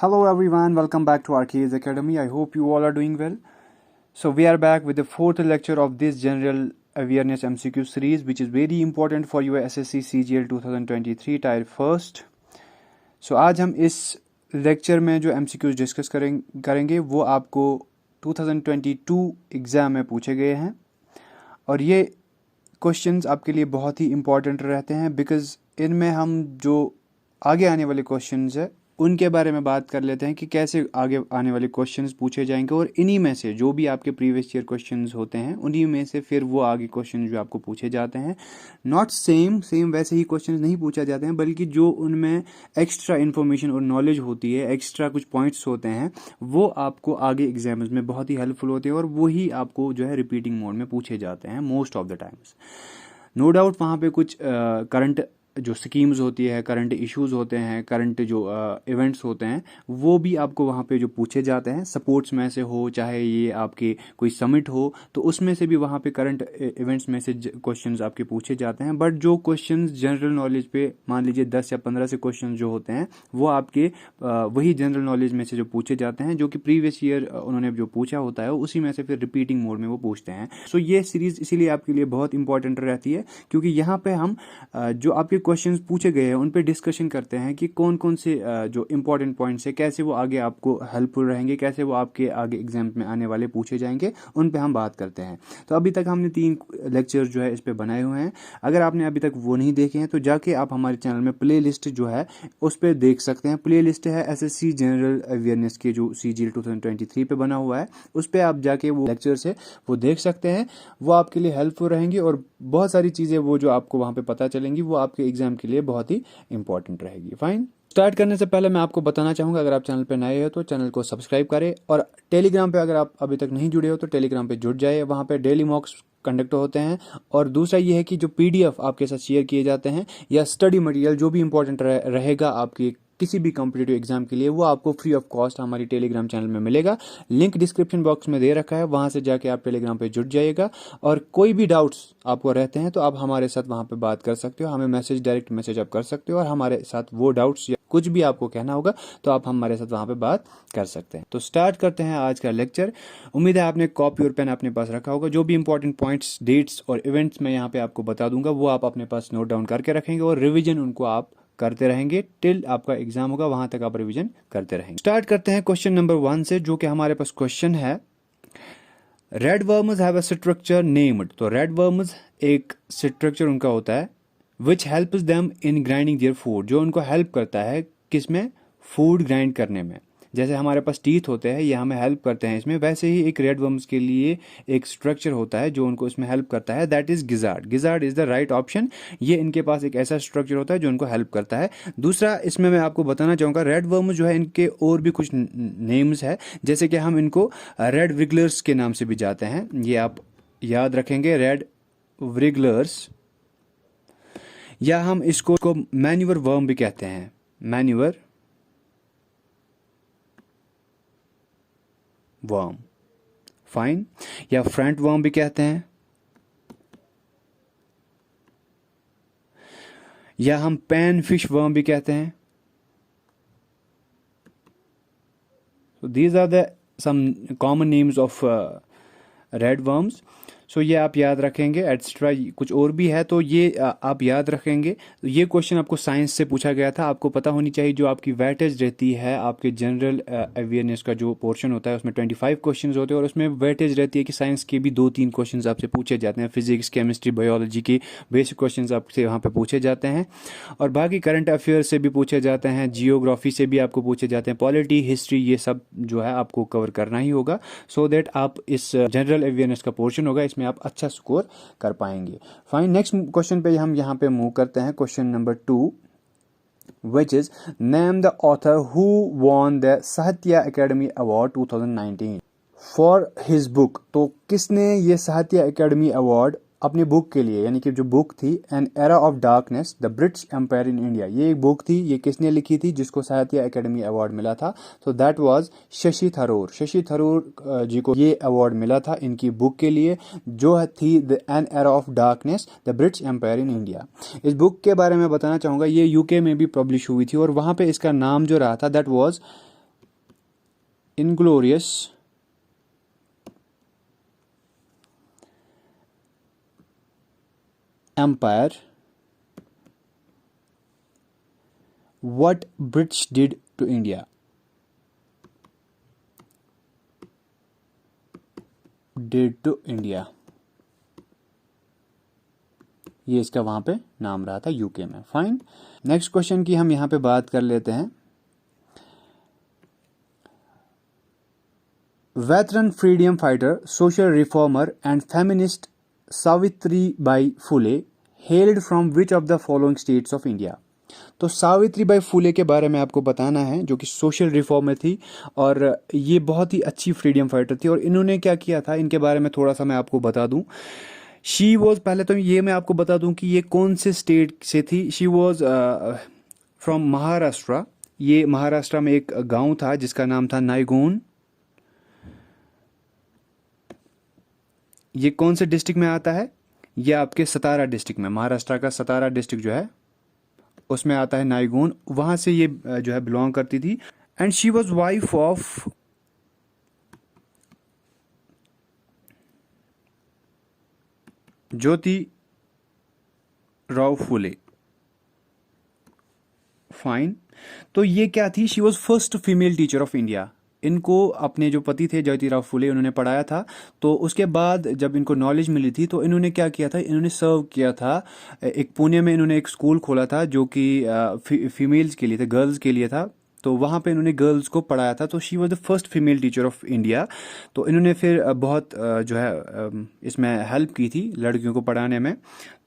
Hello everyone, welcome back to Arcades Academy. I hope you all are doing well. So we are back with the fourth lecture of this general awareness MCQ series which is very important for your SSC CGL 2023 tier first. So आज हम इस lecture में जो MCQs discuss करेंगे वो आपको 2022 exam में पूछे गए हैं और ये क्वेश्चंस आपके लिए बहुत ही इम्पॉर्टेंट रहते हैं बिकॉज़ इनमें हम जो आगे आने वाले क्वेश्चंस है उनके बारे में बात कर लेते हैं कि कैसे आगे आने वाले क्वेश्चंस पूछे जाएंगे और इन्हीं में से जो भी आपके प्रीवियस ईयर क्वेश्चंस होते हैं उन्हीं में से फिर वो आगे क्वेश्चन जो आपको पूछे जाते हैं. नॉट सेम वैसे ही क्वेश्चंस नहीं पूछे जाते हैं बल्कि जो उनमें एक्स्ट्रा इन्फॉर्मेशन और नॉलेज होती है, एक्स्ट्रा कुछ पॉइंट्स होते हैं, वो आपको आगे एग्जाम्स में बहुत ही हेल्पफुल होते हैं और वही आपको जो है रिपीटिंग मोड में पूछे जाते हैं most of the times. No doubt वहाँ पे कुछ करंट जो स्कीम्स होती है, करंट इश्यूज होते हैं, करंट जो इवेंट्स होते हैं वो भी आपको वहाँ पे जो पूछे जाते हैं. सपोर्ट्स में से हो चाहे ये आपके कोई समिट हो तो उसमें से भी वहाँ पे करंट इवेंट्स में से क्वेश्चंस आपके पूछे जाते हैं. बट जो क्वेश्चंस जनरल नॉलेज पे मान लीजिए 10 या 15 से क्वेश्चंस जो होते हैं वो आपके वही जनरल नॉलेज में से जो पूछे जाते हैं जो कि प्रीवियस ईयर उन्होंने जो पूछा होता है उसी में से फिर रिपीटिंग मोड में वो पूछते हैं. सो ये सीरीज इसीलिए आपके लिए बहुत इंपॉर्टेंट रहती है क्योंकि यहाँ पे हम जो आपके क्वेश्चंस पूछे गए हैं उन पे डिस्कशन करते हैं कि कौन कौन से जो इंपॉर्टेंट पॉइंट्स है कैसे वो आगे आपको हेल्पफुल रहेंगे, कैसे वो आपके आगे एग्जाम में आने वाले पूछे जाएंगे, उन पे हम बात करते हैं. तो अभी तक हमने 3 लेक्चर जो है इस पे बनाए हुए हैं. अगर आपने अभी तक वो नहीं देखे हैं तो जाके आप हमारे चैनल में प्ले लिस्ट जो है उस पर देख सकते हैं. प्ले लिस्ट है SSC जनरल अवेयरनेस के जो CGL 2023 पे बना हुआ है, उस पर आप जाके वो लेक्चर्स है वो देख सकते हैं. वो आपके लिए हेल्पफुल रहेंगी और बहुत सारी चीज़ें वो जो आपको वहाँ पे पता चलेंगी वो आपके एग्जाम के लिए बहुत ही इंपॉर्टेंट रहेगी. फाइन. स्टार्ट करने से पहले मैं आपको बताना चाहूँगा अगर आप चैनल पे नए हो तो चैनल को सब्सक्राइब करें और टेलीग्राम पे अगर आप अभी तक नहीं जुड़े हो तो टेलीग्राम पे जुड़ जाए. वहाँ पे डेली मॉक्स कंडक्ट होते हैं और दूसरा ये है कि जो PDF आपके साथ शेयर किए जाते हैं या स्टडी मटेरियल जो भी इंपॉर्टेंट रहेगा आपकी किसी भी कॉम्पिटिटिव एग्जाम के लिए वो आपको फ्री ऑफ कॉस्ट हमारी टेलीग्राम चैनल में मिलेगा. लिंक डिस्क्रिप्शन बॉक्स में दे रखा है, वहां से जाके आप टेलीग्राम पे जुड़ जाइएगा और कोई भी डाउट्स आपको रहते हैं तो आप हमारे साथ वहां पे बात कर सकते हो. हमें डायरेक्ट मैसेज आप कर सकते हो और हमारे साथ वो डाउट्स या कुछ भी आपको कहना होगा तो आप हमारे साथ वहां पे बात कर सकते हैं. तो स्टार्ट करते हैं आज का लेक्चर. उम्मीद है आपने कॉपी और पेन अपने पास रखा होगा. जो भी इंपॉर्टेंट पॉइंट्स, डेट्स और इवेंट्स मैं यहाँ पे आपको बता दूंगा वो आप अपने पास नोट डाउन करके रखेंगे और रिविजन उनको आप करते रहेंगे टिल आपका एग्जाम होगा, वहां तक आप रिवीजन करते रहेंगे. स्टार्ट करते हैं क्वेश्चन नंबर 1 से जो कि हमारे पास क्वेश्चन है. Red worms have a structure named. तो रेड वर्म्स एक स्ट्रक्चर उनका होता है which helps them in grinding their food, जो उनको हेल्प करता है किसमें, फूड ग्राइंड करने में. जैसे हमारे पास टीथ होते हैं ये हमें हेल्प करते हैं इसमें, वैसे ही एक रेड वर्म्स के लिए एक स्ट्रक्चर होता है जो उनको इसमें हेल्प करता है, that is gizzard. Gizzard is the right option. ये इनके पास एक ऐसा स्ट्रक्चर होता है जो उनको हेल्प करता है. दूसरा इसमें मैं आपको बताना चाहूँगा रेड वर्म्स जो है इनके और भी कुछ नेम्स है, जैसे कि हम इनको रेड विगलर्स के नाम से भी जाते हैं. ये आप याद रखेंगे, रेड विगलर्स, या हम इसको मैन्यूअर वर्म भी कहते हैं, मैन्यूअर वर्म. फाइन. या फ्रंट वर्म भी कहते हैं, या हम पैन फिश वर्म भी कहते हैं. So these are the some common names of red worms. सो ये आप याद रखेंगे. एक्स्ट्रा कुछ और भी है तो ये आप याद रखेंगे. तो ये क्वेश्चन आपको साइंस से पूछा गया था. आपको पता होनी चाहिए जो आपकी वेटेज रहती है आपके जनरल अवेयरनेस का जो पोर्शन होता है उसमें 25 क्वेश्चंस होते हैं और उसमें वेटेज रहती है कि साइंस के भी 2-3 क्वेश्चंस आपसे पूछे जाते हैं. फिजिक्स, केमिस्ट्री, बायोलॉजी के बेसिक क्वेश्चंस आपसे वहाँ पे पूछे जाते हैं और बाकी करंट अफेयर से भी पूछे जाते हैं, जियोग्राफी से भी आपको पूछे जाते हैं, पॉलिटी, हिस्ट्री, ये सब जो है आपको कवर करना ही होगा सो दैट आप इस जनरल अवेयरनेस का पोर्शन होगा इसमें आप अच्छा स्कोर कर पाएंगे. फाइन. नेक्स्ट क्वेश्चन पे हम यहाँ पे मूव करते हैं. Question number 2 which is name the author who won the साहित्य academy award 2019 for his book. तो किसने ये साहित्य अकेडमी अवार्ड अपनी बुक के लिए, यानी कि जो बुक थी an era of darkness the British empire in India, ये एक बुक थी, ये किसने लिखी थी जिसको साहित्य अकेडमी अवार्ड मिला था. तो दैट वाज शशि थरूर. शशि थरूर जी को ये अवार्ड मिला था इनकी बुक के लिए जो थी the an era of darkness the British empire in India. इस बुक के बारे में बताना चाहूँगा, ये UK में भी पब्लिश हुई थी और वहाँ पे इसका नाम जो रहा था that was inglorious empire, what British did to India. Did to India, ये इसका वहां पे नाम रहा था यूके में. फाइन. नेक्स्ट क्वेश्चन की हम यहां पे बात कर लेते हैं. Veteran freedom fighter, social reformer and feminist Savitribai Phule held from which of the following states of India. तो सावित्रीबाई फुले के बारे में आपको बताना है, जो कि सोशल रिफॉर्मर थी और ये बहुत ही अच्छी फ्रीडम फाइटर थी. और इन्होंने क्या किया था, इनके बारे में थोड़ा सा मैं आपको बता दूं. शी वॉज, पहले तो ये मैं आपको बता दूं कि ये कौन से स्टेट से थी. She was from Maharashtra. ये महाराष्ट्र में एक गांव था जिसका नाम था नायगोन. ये कौन से डिस्ट्रिक्ट में आता है, ये आपके सतारा डिस्ट्रिक्ट में, महाराष्ट्र का सतारा डिस्ट्रिक्ट जो है उसमें आता है नायगोन. वहां से ये जो है बिलोंग करती थी. And she was wife of Jyoti Rao Phule. Fine. तो ये क्या थी, she was first female teacher of India. इनको अपने जो पति थे ज्योतिराव फुले, उन्होंने पढ़ाया था. तो उसके बाद जब इनको नॉलेज मिली थी तो इन्होंने क्या किया था, इन्होंने सर्व किया था. एक पुणे में इन्होंने एक स्कूल खोला था जो कि फीमेल्स के लिए था, गर्ल्स के लिए था. तो वहाँ पे इन्होंने गर्ल्स को पढ़ाया था. तो she was the first female teacher of India. तो इन्होंने फिर बहुत जो है इसमें हेल्प की थी लड़कियों को पढ़ाने में.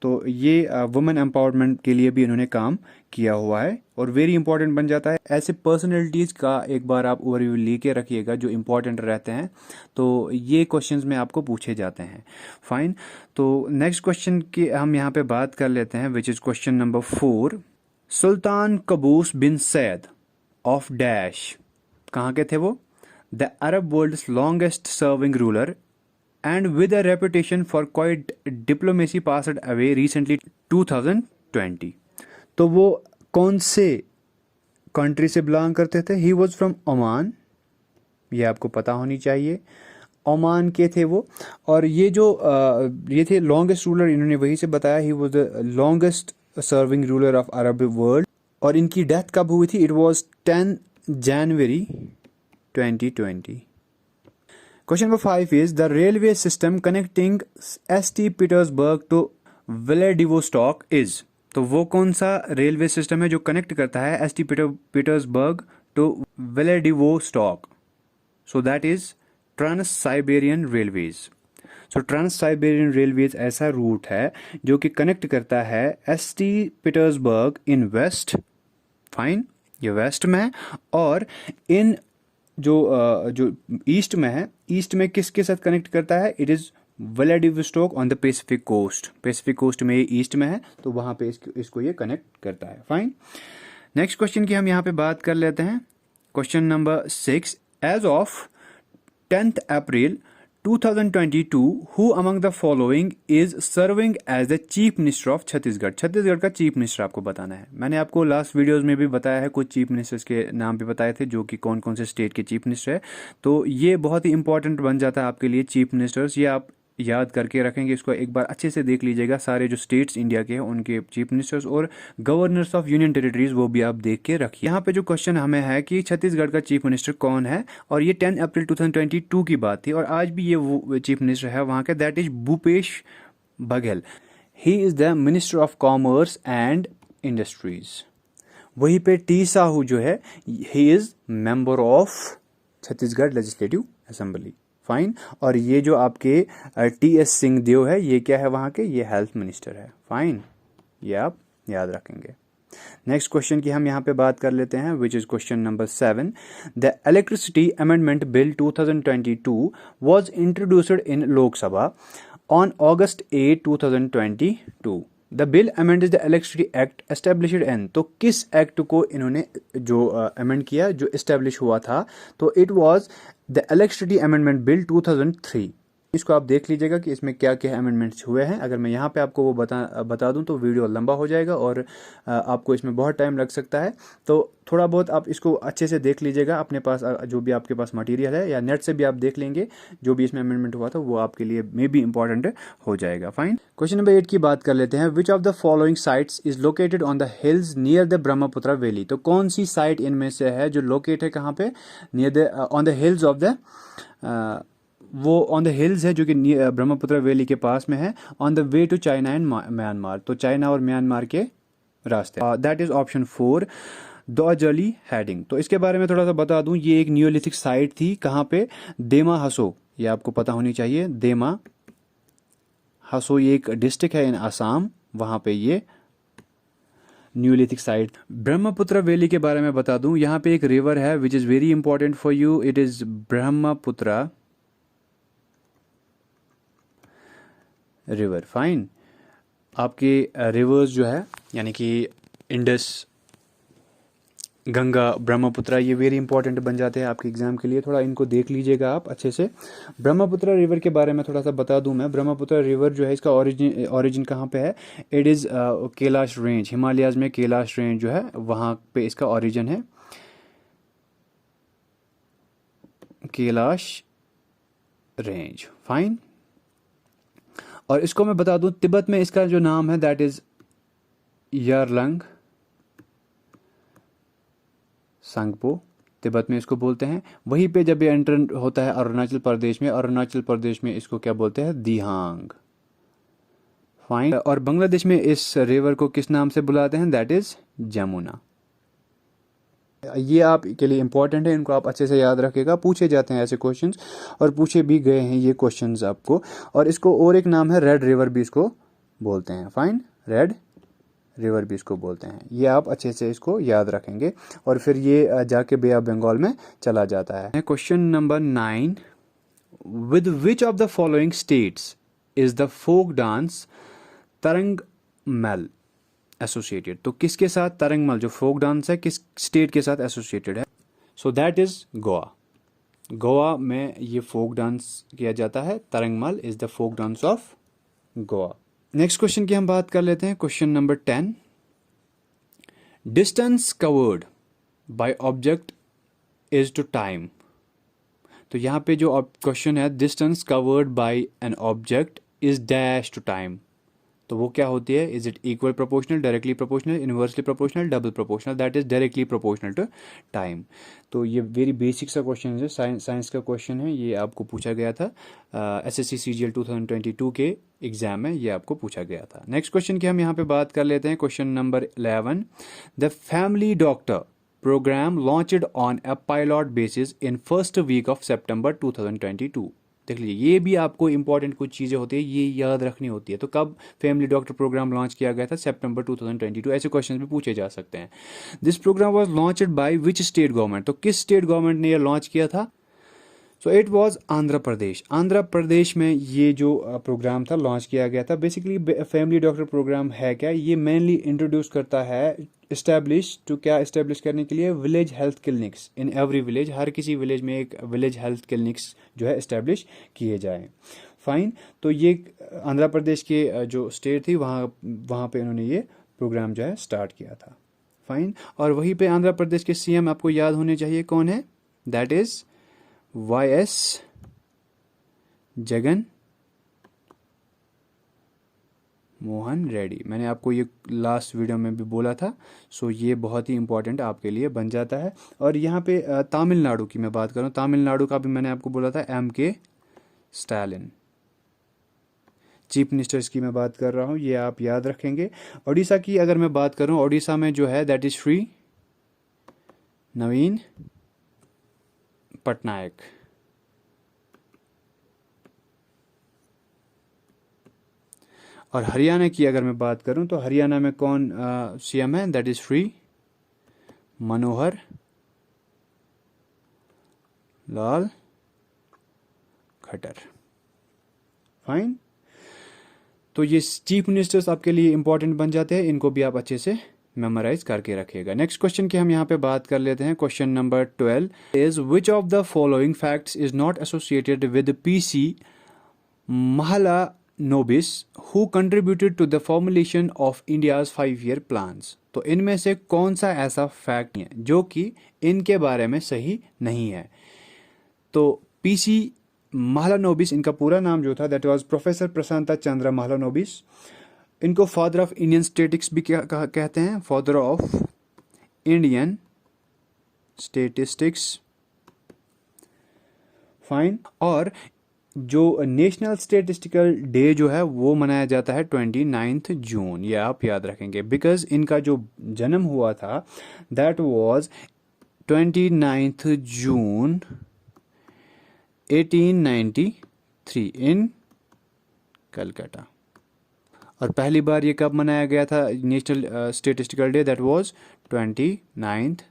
तो ये वुमेन एम्पावरमेंट के लिए भी इन्होंने काम किया हुआ है और वेरी इंपॉर्टेंट बन जाता है. ऐसे पर्सनैलिटीज का एक बार आप ओवरव्यू लेके रखिएगा जो इंपॉर्टेंट रहते हैं. तो ये क्वेश्चंस में आपको पूछे जाते हैं. फाइन. तो नेक्स्ट क्वेश्चन की हम यहाँ पे बात कर लेते हैं, which is question number 4. Sultan Qaboos bin Said of dash, कहाँ के थे वो? The Arab world's longest serving ruler and with a reputation for quiet diplomacy passed away recently 2020. तो वो कौन से कंट्री से बिलोंग करते थे? He was from Oman. ये आपको पता होनी चाहिए. ओमान के थे वो. और ये जो ये थे लॉन्गेस्ट रूलर, इन्होंने वही से बताया. He was the longest serving ruler of Arab world. और इनकी डेथ कब हुई थी? It was 10 January 2020. Question number 5 is the railway system connecting St. Petersburg to Vladivostok is. तो वो कौन सा रेलवे सिस्टम है जो कनेक्ट करता है St Petersburg to Vladivostok? So that is trans Siberian railways. So trans Siberian railways ऐसा route है जो कि कनेक्ट करता है St Petersburg in west. Fine, ये वेस्ट में है. और इन जो ईस्ट में है, ईस्ट में किसके साथ कनेक्ट करता है? It is Vladivostok on the Pacific coast. Pacific coast में ये ईस्ट में है, तो वहां पे इसको ये कनेक्ट करता है. फाइन. नेक्स्ट क्वेश्चन की हम यहाँ पे बात कर लेते हैं. Question number 6. As of 10th April 2022, who among the following is serving as the chief minister of Chhattisgarh? Chhattisgarh का चीफ मिनिस्टर आपको बताना है. मैंने आपको लास्ट वीडियोस में भी बताया है, कुछ चीफ मिनिस्टर्स के नाम भी बताए थे जो कि कौन कौन से स्टेट के चीफ मिनिस्टर है. तो ये बहुत ही इंपॉर्टेंट बन जाता है आपके लिए चीफ मिनिस्टर्स. ये आप याद करके रखेंगे. इसको एक बार अच्छे से देख लीजिएगा. सारे जो स्टेट्स इंडिया के हैं उनके चीफ मिनिस्टर्स और गवर्नर्स ऑफ यूनियन टेरिटरीज वो भी आप देख के रखिए. यहाँ पे जो क्वेश्चन हमें है कि छत्तीसगढ़ का चीफ मिनिस्टर कौन है, और ये 10 अप्रैल 2022 की बात थी और आज भी ये वो चीफ मिनिस्टर है वहाँ का. That is Bhupesh Baghel. He is the minister of commerce and industries. वहीं पे टी साहू जो है, he is member of Chhattisgarh legislative assembly. Fine. और ये जो आपके टी.एस. सिंहदेव है, ये क्या है वहाँ के? ये हेल्थ मिनिस्टर है. फाइन, ये आप याद रखेंगे. नेक्स्ट क्वेश्चन की हम यहाँ पे बात कर लेते हैं, which is question number 7. The electricity amendment bill 2022 was introduced in Lok Sabha on August 8, 2022. The bill amends the electricity act established in. तो किस एक्ट को इन्होंने जो अमेंड किया, जो एस्टेब्लिश हुआ था? तो it was the electricity amendment bill 2003. इसको आप देख लीजिएगा कि इसमें क्या क्या अमेंडमेंट्स हुए हैं। अगर मैं यहाँ पे आपको वो बता दूं तो वीडियो लंबा हो जाएगा और आपको इसमें बहुत टाइम लग सकता है। तो थोड़ा बहुत आप इसको अच्छे से देख लीजिएगा, अपने पास जो भी आपके पास मटेरियल है या नेट से भी आप देख लेंगे जो भी इसमें अमेंडमेंट हुआ था, वो आपके लिए मे बी इंपॉर्टेंट हो जाएगा। फाइन। क्वेश्चन नंबर 8 की बात कर लेते हैं। विच of the following sites is located on the hills near the Brahmaputra valley. तो कौन सी साइट इनमें से है जो लोकेट है कहाँ पे, near the on the hills of the, वो ऑन द हिल्स है जो कि ब्रह्मपुत्र वैली के पास में है, on the way to China and Myanmar. तो चाइना और म्यांमार के रास्ते। दैट इज ऑप्शन 4 दोअजली हेडिंग। तो इसके बारे में थोड़ा सा बता दूं, ये एक नियोलिथिक साइट थी। कहाँ पे, देमा हसो, ये आपको पता होनी चाहिए। देमा हसो ये एक डिस्ट्रिक्ट है इन असम, वहां पे ये न्यूलिथिक साइट। ब्रह्मपुत्र वैली के बारे में बता दूं, यहाँ पे एक रिवर है which is very important for you, it is Brahmaputra river. Fine. आपके रिवर्स जो है यानी कि इंडस, गंगा, ब्रह्मपुत्र, ये वेरी इंपॉर्टेंट बन जाते हैं आपके एग्जाम के लिए। थोड़ा इनको देख लीजिएगा आप अच्छे से। ब्रह्मपुत्र रिवर के बारे में थोड़ा सा बता दूं मैं। ब्रह्मपुत्र रिवर जो है इसका ओरिजिन कहाँ पे है, it is Kailash range, Himalayas में कैलाश रेंज जो है वहाँ पे इसका ओरिजिन है, कैलाश रेंज। फाइन। और इसको मैं बता दूं, तिब्बत में इसका जो नाम है दैट इज यारलंग संगपो, तिब्बत में इसको बोलते हैं। वहीं पे जब ये एंटर होता है अरुणाचल प्रदेश में, अरुणाचल प्रदेश में इसको क्या बोलते हैं, दिहांग। फाइन। और बांग्लादेश में इस रिवर को किस नाम से बुलाते हैं, दैट इज जमुना। ये आप के लिए इंपॉर्टेंट है, इनको आप अच्छे से याद रखिएगा, पूछे जाते हैं ऐसे क्वेश्चंस और पूछे भी गए हैं ये क्वेश्चंस आपको। और इसको और एक नाम है रेड रिवर भी इसको बोलते हैं। फाइन, रेड रिवर भी इसको बोलते हैं। ये आप अच्छे से इसको याद रखेंगे और फिर ये जाके बे ऑफ बंगाल में चला जाता है। Question number 9, with which of the following states is the folk dance Tarangamel associated. तो किसके साथ तरंगमल जो फोक डांस है किस स्टेट के साथ एसोसिएटेड है, so that is Goa. Goa में ये फोक डांस किया जाता है, Tarangamel is the folk dance of Goa. Next question की हम बात कर लेते हैं। Question number 10, distance covered by object is to time. तो यहां पे जो क्वेश्चन है, distance covered by an object is dash to time, तो वो क्या होती है, is it equal proportional, directly proportional, inversely proportional, double proportional, that is directly proportional to time. तो ये वेरी बेसिक सा क्वेश्चन है, साइंस का क्वेश्चन है, ये आपको पूछा गया था एसएससी सीजीएल 2022 के एग्जाम में, ये आपको पूछा गया था। नेक्स्ट क्वेश्चन की हम यहाँ पे बात कर लेते हैं। Question number 11, the family doctor programme launched on a pilot basis in first week of September 2022। देख लीजिए, ये भी आपको इंपॉर्टेंट कुछ चीज़ें होती है, ये याद रखनी होती है। तो कब फैमिली डॉक्टर प्रोग्राम लॉन्च किया गया था, सितंबर 2022। ऐसे क्वेश्चन भी पूछे जा सकते हैं। This programme was launched by which state government. तो किस स्टेट गवर्नमेंट ने ये लॉन्च किया था, so it was Andhra Pradesh. Andhra Pradesh में ये जो प्रोग्राम था लॉन्च किया गया था। बेसिकली फैमिली डॉक्टर प्रोग्राम है क्या, ये मेनली इंट्रोड्यूस करता है क्या इस्टेब्लिश करने के लिए, village health clinics in every village, हर किसी विलेज में एक विलेज हेल्थ क्लिनिक्स जो है इस्टेब्लिश किए जाएं। फाइन। तो ये आंध्र प्रदेश के जो स्टेट थी वहाँ पे उन्होंने ये प्रोग्राम जो है स्टार्ट किया था। फाइन। और वहीं पे आंध्र प्रदेश के सीएम आपको याद होने चाहिए कौन है, that is YS Jagan Mohan Reddy. मैंने आपको ये लास्ट वीडियो में भी बोला था, सो ये बहुत ही इंपॉर्टेंट आपके लिए बन जाता है। और यहाँ पे तमिलनाडु की मैं बात करूँ, तमिलनाडु का भी मैंने आपको बोला था MK स्टालिन। चीफ मिनिस्टर्स की मैं बात कर रहा हूँ, ये आप याद रखेंगे। ओडिशा की अगर मैं बात करूँ, ओडिशा में जो है दैट इज श्री नवीन पटनायक। और हरियाणा की अगर मैं बात करूं तो हरियाणा में कौन सीएम है, that is Shri Manohar Lal Khattar. Fine. तो ये चीफ मिनिस्टर्स आपके लिए इंपॉर्टेंट बन जाते हैं, इनको भी आप अच्छे से मेमोराइज करके रखिएगा। नेक्स्ट क्वेश्चन की हम यहाँ पे बात कर लेते हैं। Question number 12 is which of the following facts is not associated with PC Mahalanobis, who contributed to the formulation of India's 5-year plans. तो इनमें से कौन सा ऐसा फैक्ट है जो कि इनके बारे में सही नहीं है? तो पीसी महालानोबिस, इनका पूरा नाम जो था दैट वाज प्रोफेसर प्रशांता चंद्र महालानोबिस। इनको फादर ऑफ इंडियन स्टेटिक्स भी कहते हैं, father of Indian statistics. Fine. और जो नेशनल स्टेटिस्टिकल डे जो है वो मनाया जाता है 29 जून, ये आप याद रखेंगे, बिकॉज इनका जो जन्म हुआ था दैट वाज 29 जून 1893 इन कलकत्ता। और पहली बार ये कब मनाया गया था national statistical day? That was 29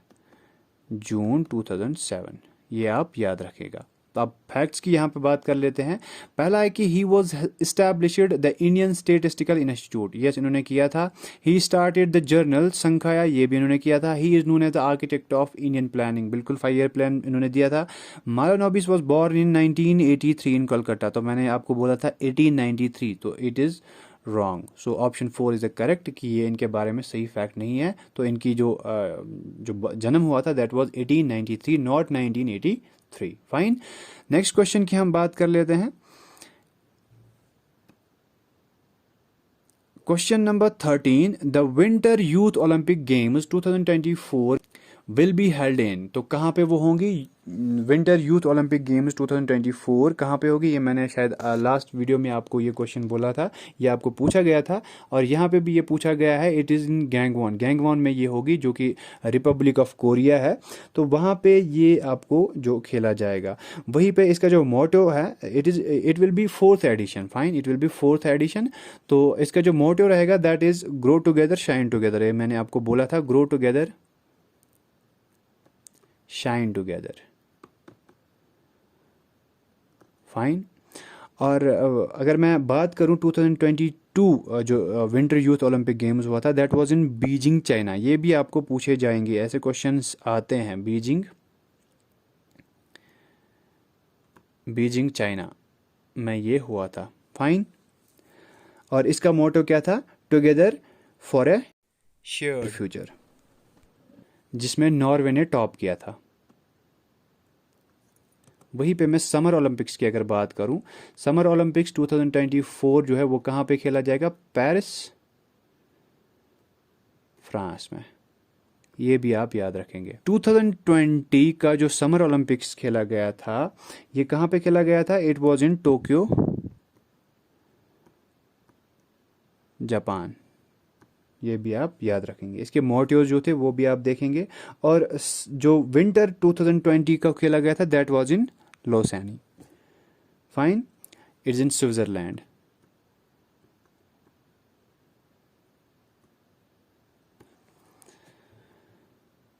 जून 2007, ये आप याद रखेगा। तो अब फैक्ट्स की यहाँ पे बात कर लेते हैं। पहला है कि he was established the Indian statistical institute, yes इन्होंने किया था। ही स्टार्टेड द जर्नल संख्या, ये भी इन्होंने किया था। He is known as the architect of Indian planning, बिल्कुल 5-year प्लान इन्होंने दिया था। Mahalanobis was born in 1983 in Kolkata, तो मैंने आपको बोला था 1893, तो it is wrong. So option 4 is the correct कि ये इनके बारे में सही फैक्ट नहीं है। तो इनकी जो जन्म हुआ था that was 1893 not 1983। Fine. Next question की हम बात कर लेते हैं। Question number 13, the winter youth Olympic games 2024 will be held in, तो कहाँ पे वो होंगी? विंटर यूथ ओलंपिक गेम्स 2024 कहाँ पे होगी? ये मैंने शायद लास्ट वीडियो में आपको ये क्वेश्चन बोला था, ये आपको पूछा गया था, और यहाँ पे भी ये पूछा गया है। It is in Gangwon, Gangwon में ये होगी जो कि रिपब्लिक ऑफ कोरिया है। तो वहाँ पे ये आपको जो खेला जाएगा, वहीं पे इसका जो मोटो है it will be 4th edition. Fine, it will be 4th edition. तो इसका जो मोटो रहेगा that is grow together shine together. ये मैंने आपको बोला था, grow together shine together. Fine. और अगर मैं बात करूं 2022 जो विंटर यूथ ओलंपिक गेम्स हुआ था that was in Beijing China, ये भी आपको पूछे जाएंगे, ऐसे क्वेश्चंस आते हैं। बीजिंग चाइना में ये हुआ था। फाइन। और इसका मोटो क्या था? Together for a shared future, जिसमें नॉर्वे ने टॉप किया था। वहीं पे मैं समर ओलंपिक्स की अगर बात करूं, समर ओलंपिक्स 2024 जो है वो कहाँ पे खेला जाएगा? पेरिस, फ्रांस में। ये भी आप याद रखेंगे। 2020 का जो समर ओलंपिक्स खेला गया था ये कहाँ पे खेला गया था? It was in Tokyo, Japan. ये भी आप याद रखेंगे। इसके मोटिव्स जो थे वो भी आप देखेंगे। और जो विंटर 2020 का खेला गया था that was in Lausanne. Fine, it's in Switzerland.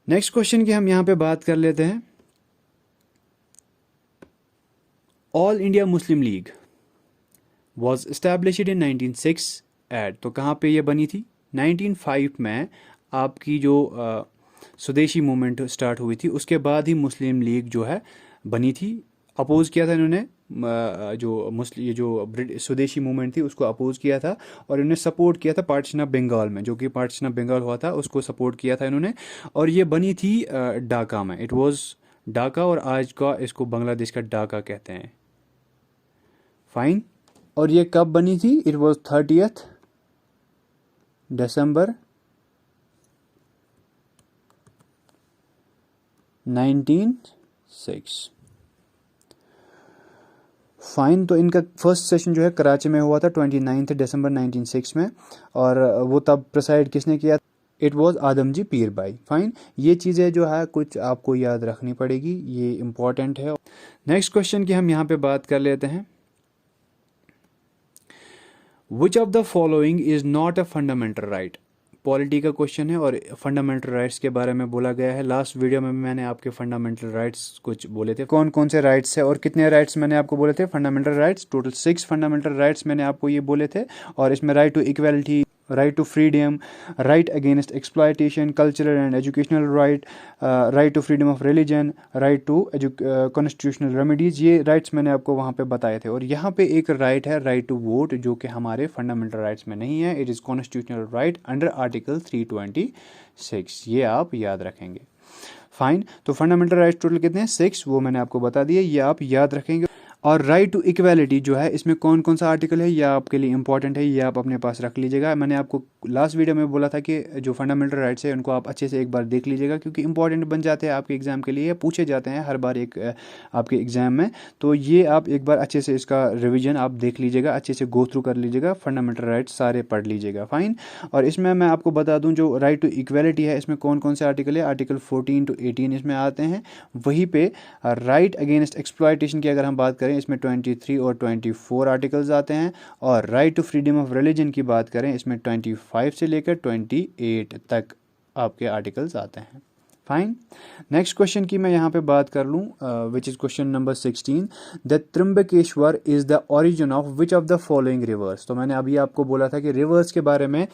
Next question की हम यहां पे बात कर लेते हैं। All India Muslim League was established in 1906 at, तो कहाँ पे ये बनी थी? 1905 में आपकी जो स्वदेशी मूवमेंट स्टार्ट हुई थी उसके बाद ही मुस्लिम लीग जो है बनी थी। अपोज किया था इन्होंने ये जो स्वदेशी मूवमेंट थी उसको अपोज किया था, और इन्होंने सपोर्ट किया था पार्टीशन ऑफ बंगाल में, जो कि पार्टीशन ऑफ बंगाल हुआ था उसको सपोर्ट किया था इन्होंने। और ये बनी थी ढाका में, इट वाज ढाका, और आज का इसको बांग्लादेश का ढाका कहते हैं। फाइन। और ये कब बनी थी? It was 30th December 1906। Fine. तो इनका फर्स्ट सेशन जो है कराची में हुआ था 29 दिसंबर 1906 में, और वो तब प्रिसाइड किसने किया? इट वॉज आदमजी पीर भाई। फाइन। ये चीज़ें जो है कुछ आपको याद रखनी पड़ेगी, ये इम्पॉर्टेंट है। नेक्स्ट क्वेश्चन की हम यहाँ पे बात कर लेते हैं। विच of the following is not a fundamental right? Polity का क्वेश्चन है और फंडामेंटल राइट्स के बारे में बोला गया है। लास्ट वीडियो में मैंने आपके फंडामेंटल राइट्स कुछ बोले थे, कौन कौन से राइट्स है और कितने राइट्स मैंने आपको बोले थे। Fundamental rights total 6 fundamental rights मैंने आपको ये बोले थे, और इसमें right to equality, right to freedom, right against exploitation, cultural and educational right, right to freedom of religion, right to constitutional remedies। ये राइट्स मैंने आपको वहाँ पे बताए थे। और यहाँ पे एक राइट है राइट टू वोट, जो कि हमारे फंडामेंटल राइट्स में नहीं है। It is constitutional right under article 326, ये आप याद रखेंगे। फाइन, तो फंडामेंटल राइट्स टोटल कितने हैं? 6, वो मैंने आपको बता दिया, ये आप याद रखेंगे। और राइट टू इक्वालिटी जो है, इसमें कौन कौन सा आर्टिकल है, ये आपके लिए इंपॉर्टेंट है, ये आप अपने पास रख लीजिएगा। मैंने आपको लास्ट वीडियो में बोला था कि जो फंडामेंटल राइट्स है उनको आप अच्छे से एक बार देख लीजिएगा, क्योंकि इंपॉर्टेंट बन जाते हैं आपके एग्जाम के लिए, पूछे जाते हैं हर बार एक आपके एग्जाम में। तो ये आप एक बार अच्छे से इसका रिविजन आप देख लीजिएगा, अच्छे से गो थ्रू कर लीजिएगा, फंडामेंटल राइट्स सारे पढ़ लीजिएगा। फाइन, और इसमें मैं आपको बता दूं जो राइट टू इक्वालिटी है, इसमें कौन कौन से आर्टिकल है, आर्टिकल 14 to 18 इसमें आते हैं। वहीं पे राइट अगेंस्ट एक्सप्लॉयटेशन की अगर हम बात करें, इसमें 23 और 24 आर्टिकल्स आते हैं। और right to freedom of religion की बात करें, इसमें 25 से लेकर 28 तक आपके आर्टिकल्स आते हैं। फाइन, नेक्स्ट क्वेश्चन की मैं यहाँ पे बात कर लूँ, which is question number 16, the Trimbakeshwar is the origin of which of the following rivers. तो मैंने अभी आपको बोला था कि रिवर्स के बारे में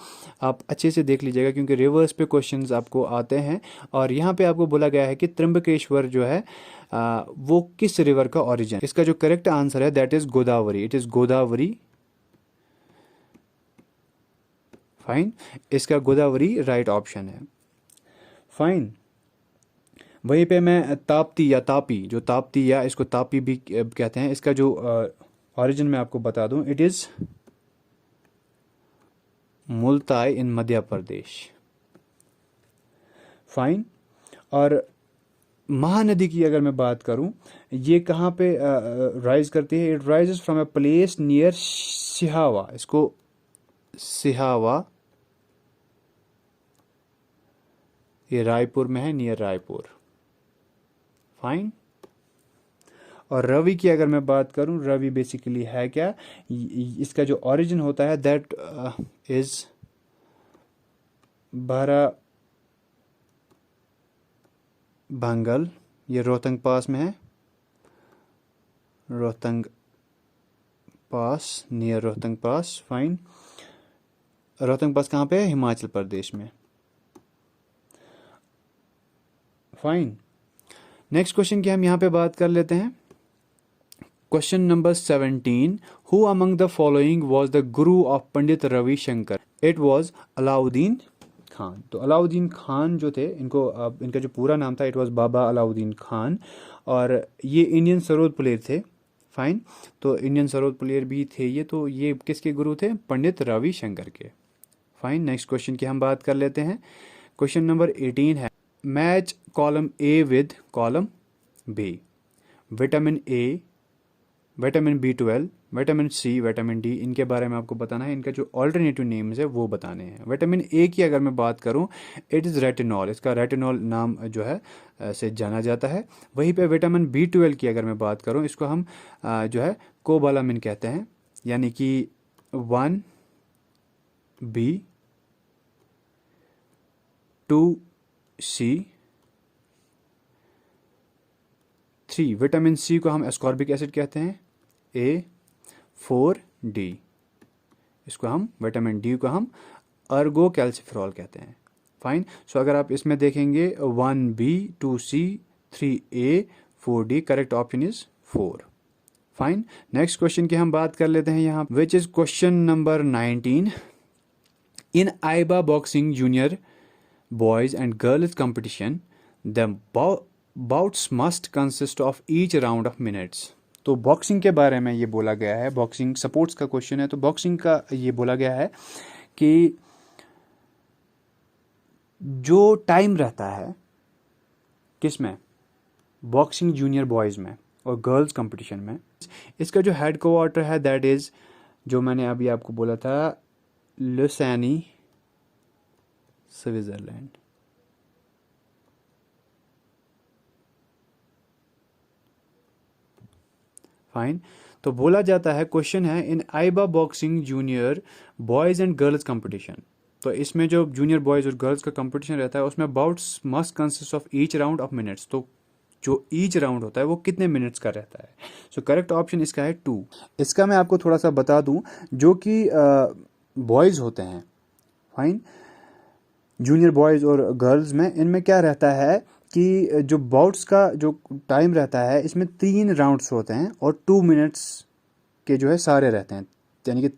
आप अच्छे से देख लीजिएगा, क्योंकि रिवर्स पे क्वेश्चंस आपको आते हैं। और यहाँ पे आपको बोला गया है कि त्र्यंबकेश्वर जो है वो किस रिवर का ओरिजिन। इसका जो करेक्ट आंसर है that is Godavari, it is Godavari. Fine, इसका गोदावरी राइट ऑप्शन है। फाइन, वहीं पे मैं ताप्ती या तापी, जो ताप्ती या इसको तापी भी कहते हैं, इसका जो ओरिजिन मैं आपको बता दूं, it is Multai in Madhya Pradesh. Fine, और महानदी की अगर मैं बात करूं, ये कहाँ पे राइज करती है? It rises from a place near Sihawa, इसको सिहावा, ये रायपुर में है, नियर रायपुर। फाइन, और रवि की अगर मैं बात करूं, रवि बेसिकली है क्या? इसका जो ओरिजिन होता है दैट इज बारा भंगल, ये रोहतंग पास में है, रोहतंग पास, नियर रोहतंग पास। फाइन, रोहतंग पास कहाँ पे है? हिमाचल प्रदेश में। फाइन, नेक्स्ट क्वेश्चन की हम यहाँ पे बात कर लेते हैं। Question number 17, who among the following was the guru of Pandit Ravishankar? It was Alauddin Khan. तो अलाउद्दीन खान जो थे, इनका जो पूरा नाम था, इट वॉज बाबा अलाउद्दीन खान, और ये इंडियन सरोद प्लेयर थे। फाइन, तो इंडियन सरोद प्लेयर भी थे ये, तो ये किसके गुरु थे? पंडित रविशंकर के। फाइन, नेक्स्ट क्वेश्चन की हम बात कर लेते हैं। क्वेश्चन नंबर 18 है, match column A with column B. Vitamin A, vitamin B12, vitamin C, vitamin D, इनके बारे में आपको बताना है, इनका जो ऑल्टरनेटिव नेम्स है वो बताने हैं। विटामिन ए की अगर मैं बात करूं, इट इज़ रेटिनॉल, इसका रेटिनॉल नाम जो है से जाना जाता है। वहीं पे विटामिन B12 की अगर मैं बात करूं, इसको हम जो है कोबालामिन कहते हैं, यानी कि 1B 2C 3। विटामिन सी को हम एस्कॉर्बिक एसिड कहते हैं, A4D, इसको हम विटामिन डी को हम अर्गो कैल्सिफेरॉल कहते हैं। फाइन, सो अगर आप इसमें देखेंगे 1B 2C 3A 4D, correct option is 4। Fine, next question की हम बात कर लेते हैं यहाँ, which is question number 19, in AIBA boxing junior boys and girls competition the bouts must consist of each round of minutes। तो boxing के बारे में ये बोला गया है, बॉक्सिंग सपोर्ट्स का क्वेश्चन है, तो बॉक्सिंग का ये बोला गया है कि जो टाइम रहता है किस में, बॉक्सिंग जूनियर बॉयज में और गर्ल्स कंपटीशन में, इसका जो हेड क्वार्टर है दैट इज, जो मैंने अभी आपको बोला था, लुसानी, स्विट्जरलैंड। फाइन, तो बोला जाता है, क्वेश्चन है, in AIBA boxing junior boys and girls competition, तो इसमें जो जूनियर बॉयज और गर्ल्स का कंपटीशन रहता है उसमें bouts must consist of each round of minutes, तो जो ईच राउंड होता है वो कितने मिनट्स का रहता है? सो करेक्ट ऑप्शन इसका है 2। इसका मैं आपको थोड़ा सा बता दूं, जो कि बॉयज होते हैं फाइन। जूनियर बॉयज़ और गर्ल्स में इनमें क्या रहता है कि जो बाउट्स का जो टाइम रहता है इसमें 3 राउंड्स होते हैं और 2 मिनट्स के जो है सारे रहते हैं, यानी कि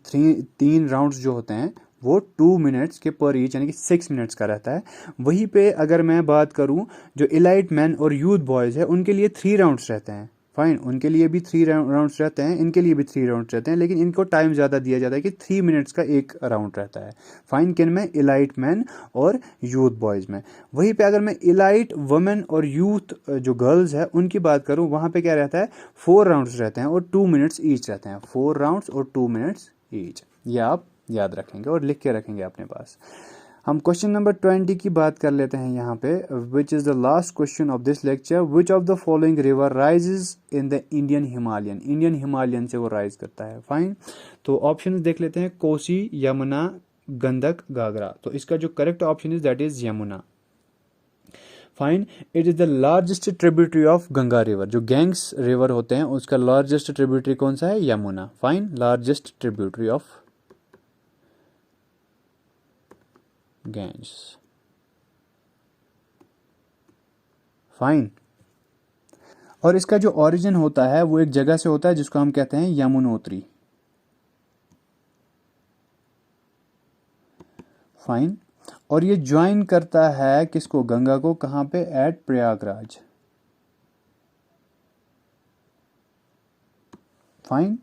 3 राउंड्स जो होते हैं वो 2 मिनट्स के पर ईच, यानी कि 6 मिनट्स का रहता है। वहीं पे अगर मैं बात करूं जो इलाइट मैन और यूथ बॉयज़ है उनके लिए 3 राउंड्स रहते हैं। फाइन, उनके लिए भी 3 राउंड्स रहते हैं, इनके लिए भी 3 राउंड्स रहते हैं, लेकिन इनको टाइम ज़्यादा दिया जाता है कि 3 मिनट्स का एक राउंड रहता है। फाइन, किन में? इलाइट मैन और यूथ बॉयज़ में। वहीं पे अगर मैं इलाइट वुमेन और यूथ जो गर्ल्स है उनकी बात करूं, वहाँ पे क्या रहता है? 4 राउंड्स रहते हैं और 2 मिनट्स ईच रहते हैं। 4 राउंड्स और 2 मिनट्स ईच, ये आप याद रखेंगे और लिख के रखेंगे अपने पास। हम क्वेश्चन नंबर 20 की बात कर लेते हैं यहाँ पे, which is the last question of this lecture. Which of the following river rises in the Indian Himalayan? Indian Himalayan से वो राइज करता है। फाइन, तो ऑप्शन देख लेते हैं, कोसी, यमुना, गंडक, घाघरा। तो इसका जो correct option is that is Yamuna. Fine, it is the largest tributary of Ganga river. जो गैंग्स रिवर होते हैं उसका लार्जेस्ट ट्रिब्यूटरी कौन सा है? Yamuna. Fine, largest tributary of gangs. Fine, और इसका जो ओरिजिन होता है वो एक जगह से होता है जिसको हम कहते हैं यमुनोत्री। फाइन, और ये ज्वाइन करता है किसको? गंगा को। कहां पे? एट प्रयागराज। फाइन,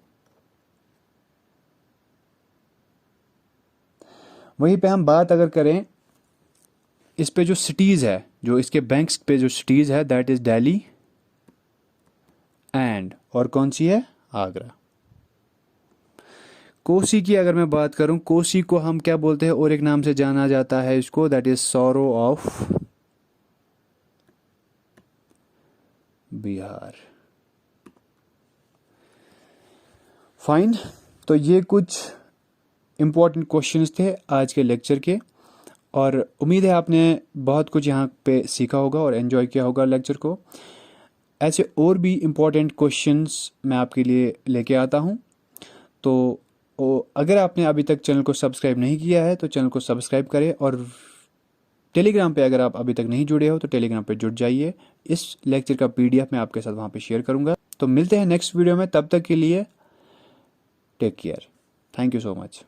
वहीं पे हम बात अगर करें इस पे जो सिटीज है, जो इसके बैंक्स पे जो सिटीज है दैट इज दिल्ली एंड, और कौन सी है? आगरा। कोसी की अगर मैं बात करूं, कोसी को हम क्या बोलते हैं और एक नाम से जाना जाता है इसको, that is sorrow of Bihar. Fine, तो ये कुछ इंपॉर्टेंट क्वेश्चंस थे आज के लेक्चर के, और उम्मीद है आपने बहुत कुछ यहाँ पे सीखा होगा और एंजॉय किया होगा लेक्चर को। ऐसे और भी इम्पोर्टेंट क्वेश्चंस मैं आपके लिए लेके आता हूँ। तो अगर आपने अभी तक चैनल को सब्सक्राइब नहीं किया है तो चैनल को सब्सक्राइब करें, और टेलीग्राम पे अगर आप अभी तक नहीं जुड़े हो तो टेलीग्राम पे जुड़ जाइए। इस लेक्चर का PDF मैं आपके साथ वहाँ पे शेयर करूँगा। तो मिलते हैं नेक्स्ट वीडियो में, तब तक के लिए take care. Thank you so much.